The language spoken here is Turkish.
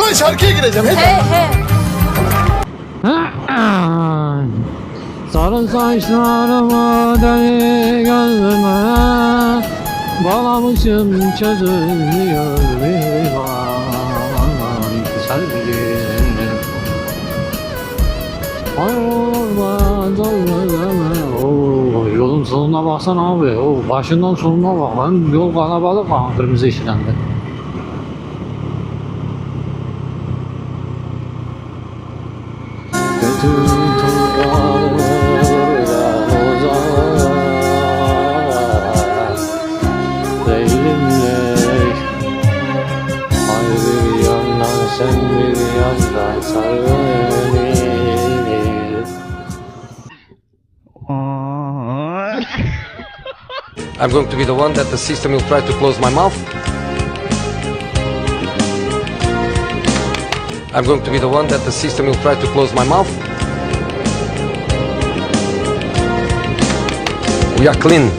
zaman şarkıya gireceğim. He. Sarı saçlarımı deli gözüme bağlamışım çözülmüyor bir sevgilim. Ay olmaz yolun sonuna baksana abi. Başından sonuna bak lan. Yol kalabalık ha, kırmızı işlendi. Bütün turlardan uzak elimle ay bir yandan sen bir yandan sar beni. I'm going to be the one that the system will try to close my mouth. I'm going to be the one that the system will try to close my mouth. We are clean.